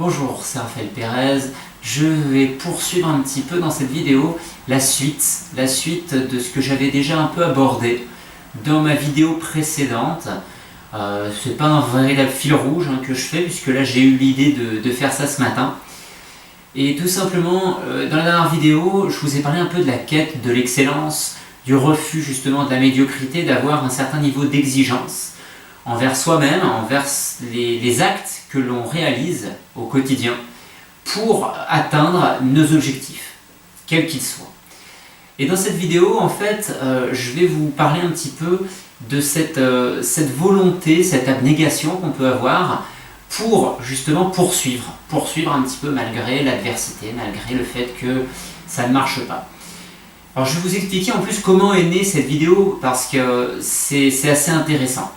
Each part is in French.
Bonjour, c'est Raphaël Pérez. Je vais poursuivre un petit peu dans cette vidéo la suite de ce que j'avais déjà un peu abordé dans ma vidéo précédente. C'est pas un véritable fil rouge que je fais, puisque là j'ai eu l'idée de faire ça ce matin. Et tout simplement, dans la dernière vidéo, je vous ai parlé un peu de la quête de l'excellence, du refus justement de la médiocrité, d'avoir un certain niveau d'exigence envers soi-même, envers les actes que l'on réalise au quotidien pour atteindre nos objectifs, quels qu'ils soient. Et dans cette vidéo, en fait, je vais vous parler un petit peu de cette volonté, cette abnégation qu'on peut avoir pour justement poursuivre un petit peu malgré l'adversité, malgré le fait que ça ne marche pas. Alors je vais vous expliquer en plus comment est née cette vidéo parce que c'est assez intéressant.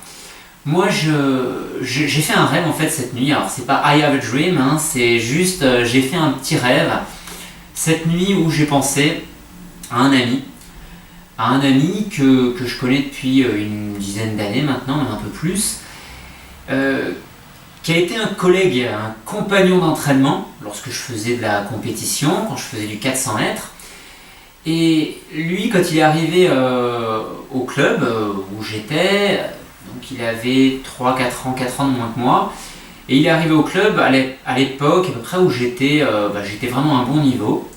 Moi j'ai fait un rêve en fait cette nuit, alors c'est pas I have a dream, c'est juste j'ai fait un petit rêve cette nuit où j'ai pensé à un ami que je connais depuis une dizaine d'années maintenant, même un peu plus, qui a été un collègue, un compagnon d'entraînement lorsque je faisais de la compétition, quand je faisais du 400 mètres. Et lui, quand il est arrivé au club où j'étais, donc il avait 4 ans de moins que moi, et il est arrivé au club à l'époque à peu près où j'étais vraiment à un bon niveau.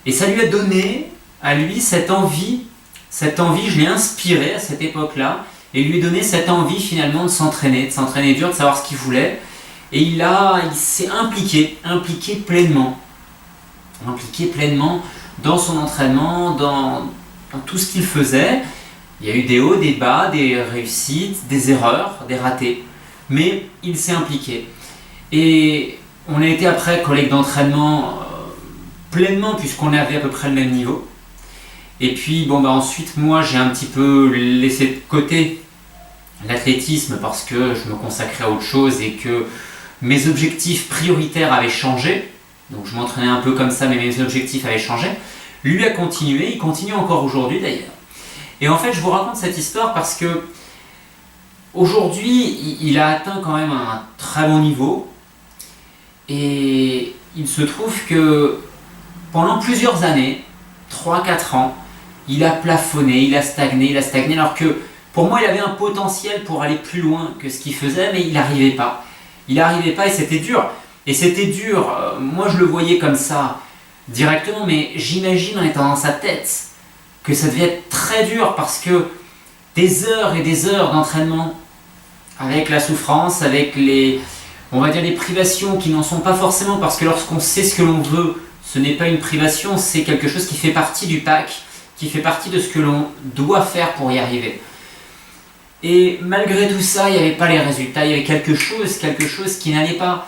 Et ça lui a donné à lui cette envie, je l'ai inspiré à cette époque-là, et lui donner cette envie finalement de s'entraîner dur, de savoir ce qu'il voulait. Et il s'est impliqué pleinement dans son entraînement, dans tout ce qu'il faisait. Il y a eu des hauts, des bas, des réussites, des erreurs, des ratés, mais il s'est impliqué. Et on a été après collègues d'entraînement pleinement, puisqu'on avait à peu près le même niveau. Et puis ensuite moi j'ai un petit peu laissé de côté l'athlétisme parce que je me consacrais à autre chose et que mes objectifs prioritaires avaient changé. Donc je m'entraînais un peu comme ça, mais mes objectifs avaient changé. Lui a continué, il continue encore aujourd'hui d'ailleurs. Et en fait je vous raconte cette histoire parce que aujourd'hui il a atteint quand même un très bon niveau. Et il se trouve que pendant plusieurs années, 3-4 ans, il a plafonné, il a stagné, alors que pour moi il avait un potentiel pour aller plus loin que ce qu'il faisait, mais il n'arrivait pas. Et c'était dur. Moi je le voyais comme ça directement, mais j'imagine en étant dans sa tête que ça devait être très dur parce que des heures et des heures d'entraînement avec la souffrance, avec les privations qui n'en sont pas forcément, parce que lorsqu'on sait ce que l'on veut, ce n'est pas une privation, c'est quelque chose qui fait partie du pack, qui fait partie de ce que l'on doit faire pour y arriver. Et malgré tout ça, il n'y avait pas les résultats, il y avait quelque chose qui n'allait pas.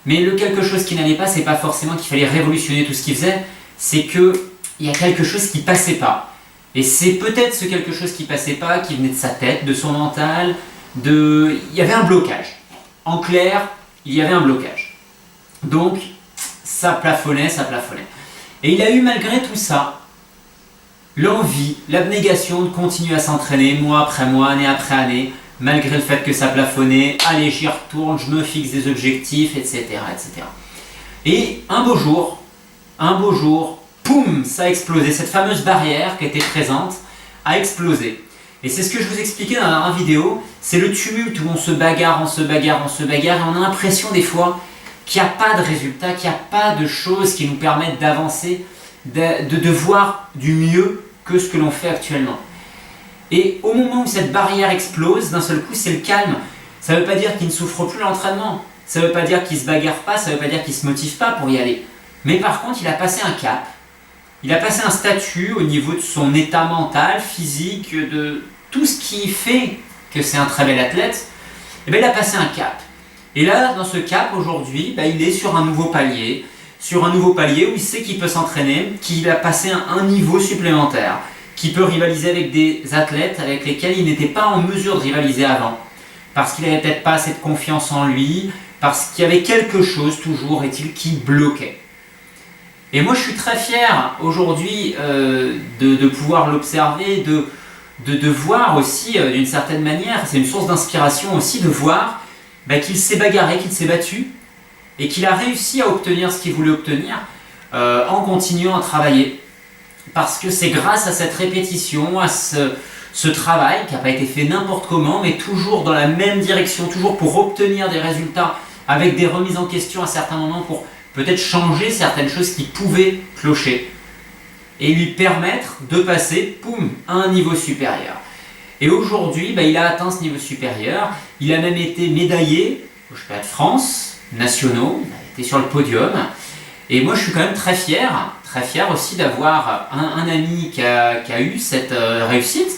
Mais le quelque chose qui n'allait pas, c'est pas forcément qu'il fallait révolutionner tout ce qu'il faisait, c'est qu'il y a quelque chose qui passait pas. Et c'est peut-être ce quelque chose qui passait pas, qui venait de sa tête, de son mental, il y avait un blocage. En clair, il y avait un blocage. Donc, ça plafonnait. Et il a eu malgré tout ça, l'envie, l'abnégation de continuer à s'entraîner mois après mois, année après année, malgré le fait que ça plafonnait. Allez, j'y retourne, je me fixe des objectifs, etc. Et un beau jour, poum, ça a explosé. Cette fameuse barrière qui était présente a explosé. Et c'est ce que je vous expliquais dans la dernière vidéo, c'est le tumulte où on se bagarre, et on a l'impression des fois qu'il n'y a pas de résultat, qu'il n'y a pas de choses qui nous permettent d'avancer, de voir du mieux que ce que l'on fait actuellement. Et au moment où cette barrière explose, d'un seul coup, c'est le calme. Ça ne veut pas dire qu'il ne souffre plus l'entraînement, ça ne veut pas dire qu'il ne se bagarre pas, ça ne veut pas dire qu'il ne se motive pas pour y aller. Mais par contre, il a passé un cap, il a passé un statut au niveau de son état mental, physique, de tout ce qui fait que c'est un très bel athlète. Et bien, il a passé un cap. Et là, dans ce cap, aujourd'hui, il est sur un nouveau palier où il sait qu'il peut s'entraîner, qu'il a passé un niveau supplémentaire, qu'il peut rivaliser avec des athlètes avec lesquels il n'était pas en mesure de rivaliser avant, parce qu'il n'avait peut-être pas assez de confiance en lui, parce qu'il y avait quelque chose, toujours est-il, qui bloquait. Et moi je suis très fier aujourd'hui de pouvoir l'observer, de voir aussi d'une certaine manière, c'est une source d'inspiration aussi de voir qu'il s'est bagarré, qu'il s'est battu, et qu'il a réussi à obtenir ce qu'il voulait obtenir en continuant à travailler. Parce que c'est grâce à cette répétition, à ce travail qui n'a pas été fait n'importe comment, mais toujours dans la même direction, toujours pour obtenir des résultats, avec des remises en question à certains moments pour peut-être changer certaines choses qui pouvaient clocher et lui permettre de passer, poum, à un niveau supérieur. Et aujourd'hui, il a atteint ce niveau supérieur, il a même été médaillé au championnat de France, nationaux, il a été sur le podium. Et moi je suis quand même très fier aussi d'avoir un ami qui a eu cette réussite,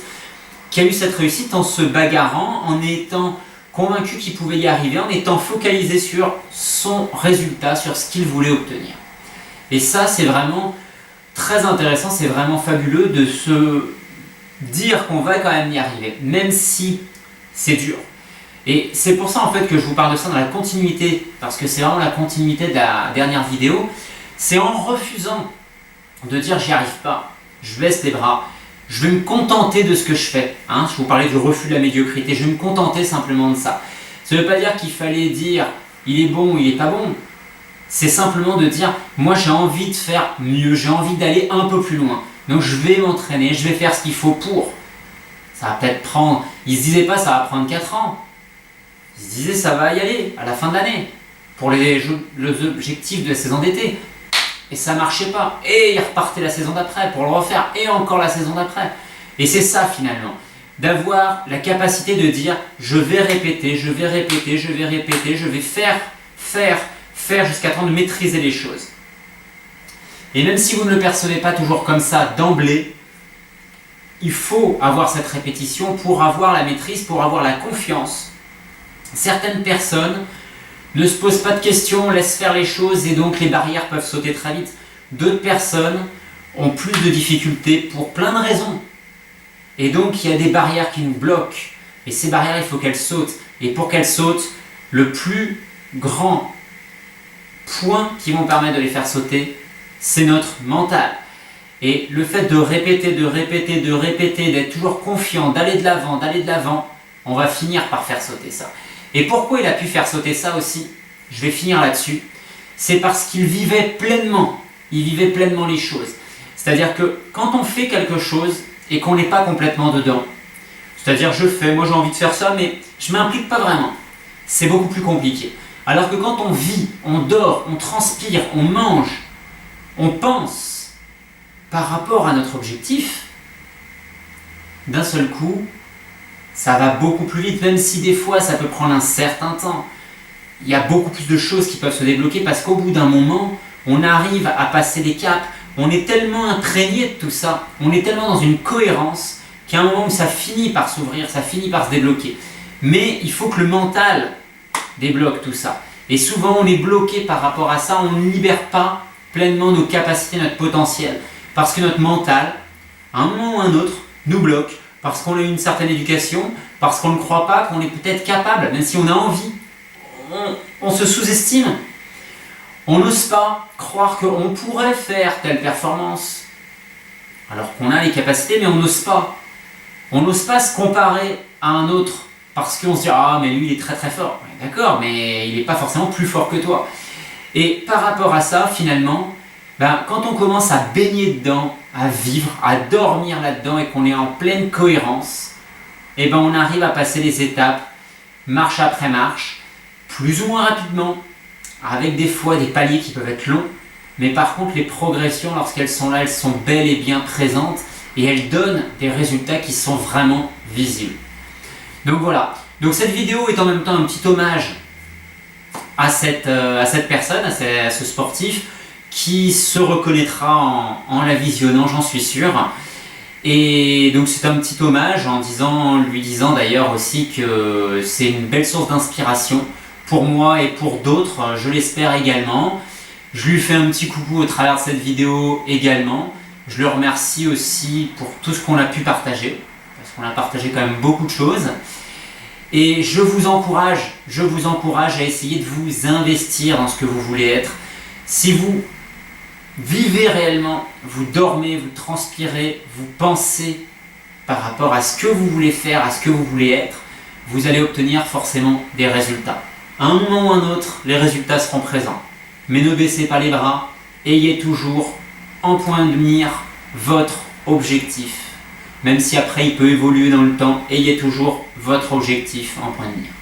en se bagarrant, en étant convaincu qu'il pouvait y arriver, en étant focalisé sur son résultat, sur ce qu'il voulait obtenir. Et ça c'est vraiment très intéressant, c'est vraiment fabuleux de se dire qu'on va quand même y arriver, même si c'est dur. Et c'est pour ça en fait que je vous parle de ça dans la continuité, parce que c'est vraiment la continuité de la dernière vidéo. C'est en refusant de dire j'y arrive pas, je baisse les bras, je vais me contenter de ce que je fais. Je vous parlais du refus de la médiocrité, je vais me contenter simplement de ça. Ça ne veut pas dire qu'il fallait dire il est bon ou il est pas bon. C'est simplement de dire moi j'ai envie de faire mieux, j'ai envie d'aller un peu plus loin. Donc je vais m'entraîner, je vais faire ce qu'il faut pour. Ça va peut-être prendre, il se disait pas ça va prendre 4 ans. Il se disait ça va y aller à la fin de l'année pour les objectifs de la saison d'été. Et ça marchait pas. Et il repartait la saison d'après pour le refaire. Et encore la saison d'après. Et c'est ça finalement. D'avoir la capacité de dire je vais répéter, je vais répéter, je vais répéter, je vais faire jusqu'à temps de maîtriser les choses. Et même si vous ne le percevez pas toujours comme ça d'emblée, il faut avoir cette répétition pour avoir la maîtrise, pour avoir la confiance. Certaines personnes ne se posent pas de questions, laissent faire les choses et donc les barrières peuvent sauter très vite. D'autres personnes ont plus de difficultés pour plein de raisons. Et donc il y a des barrières qui nous bloquent. Et ces barrières, il faut qu'elles sautent. Et pour qu'elles sautent, le plus grand point qui vont permettre de les faire sauter, c'est notre mental. Et le fait de répéter, d'être toujours confiant, d'aller de l'avant, on va finir par faire sauter ça. Et pourquoi il a pu faire sauter ça aussi, je vais finir là-dessus, c'est parce qu'il vivait pleinement les choses. C'est-à-dire que quand on fait quelque chose et qu'on n'est pas complètement dedans, c'est-à-dire moi j'ai envie de faire ça, mais je ne m'implique pas vraiment, c'est beaucoup plus compliqué. Alors que quand on vit, on dort, on transpire, on mange, on pense par rapport à notre objectif, d'un seul coup, ça va beaucoup plus vite, même si des fois ça peut prendre un certain temps. Il y a beaucoup plus de choses qui peuvent se débloquer parce qu'au bout d'un moment, on arrive à passer des caps. On est tellement imprégné de tout ça, on est tellement dans une cohérence qu'à un moment où ça finit par s'ouvrir, ça finit par se débloquer. Mais il faut que le mental débloque tout ça. Et souvent on est bloqué par rapport à ça, on ne libère pas pleinement nos capacités, notre potentiel. Parce que notre mental, à un moment ou à un autre, nous bloque. Parce qu'on a eu une certaine éducation, parce qu'on ne croit pas qu'on est peut-être capable, même si on a envie. On se sous-estime. On n'ose pas croire qu'on pourrait faire telle performance. Alors qu'on a les capacités, mais on n'ose pas. On n'ose pas se comparer à un autre. Parce qu'on se dit, ah mais lui il est très très fort. D'accord, mais il n'est pas forcément plus fort que toi. Et par rapport à ça, finalement, quand on commence à baigner dedans, à vivre, à dormir là-dedans et qu'on est en pleine cohérence, on arrive à passer les étapes, marche après marche, plus ou moins rapidement, avec des fois des paliers qui peuvent être longs, mais par contre les progressions, lorsqu'elles sont là, elles sont bel et bien présentes et elles donnent des résultats qui sont vraiment visibles. Donc voilà, donc cette vidéo est en même temps un petit hommage à cette personne, à ce sportif, qui se reconnaîtra en la visionnant, j'en suis sûr. Et donc c'est un petit hommage en lui disant d'ailleurs aussi que c'est une belle source d'inspiration pour moi et pour d'autres, je l'espère également. Je lui fais un petit coucou au travers de cette vidéo également. Je le remercie aussi pour tout ce qu'on a pu partager, parce qu'on a partagé quand même beaucoup de choses. Et je vous encourage à essayer de vous investir dans ce que vous voulez être. Si vous vivez réellement, vous dormez, vous transpirez, vous pensez par rapport à ce que vous voulez faire, à ce que vous voulez être, vous allez obtenir forcément des résultats. À un moment ou un autre, les résultats seront présents. Mais ne baissez pas les bras, ayez toujours en point de mire votre objectif. Même si après il peut évoluer dans le temps, ayez toujours votre objectif en point de mire.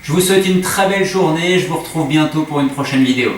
Je vous souhaite une très belle journée, je vous retrouve bientôt pour une prochaine vidéo.